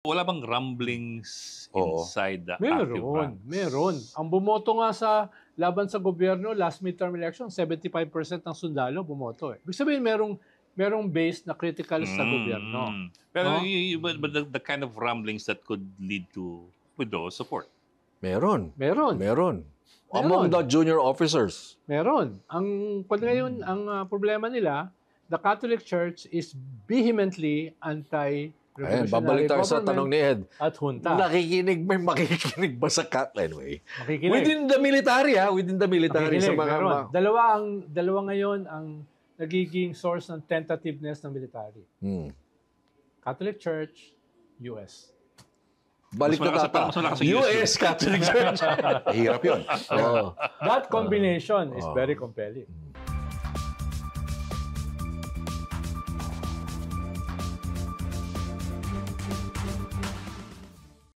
Wala bang rumblings Oo. inside the active ranks? Meron. Ang bumoto nga sa laban sa gobyerno, last midterm election, 75% ng sundalo bumoto. Ibig sabihin, merong base na critical sa gobyerno. Pero but the kind of rumblings that could lead to withdrawal support. Meron. Meron. Among the junior officers. Meron. Ngayon, ang problema nila, the Catholic Church is vehemently Ayan, babalik tayo sa tanong ni Ed. At junta. May makikinig ba sa anyway? Makikinig. Within the military, Within the military. Sa mga... Dalawa ngayon ang nagiging source ng tentativeness ng military. Catholic Church, US. Balik na tata. US Catholic Church. Hirap yun. That combination is very compelling.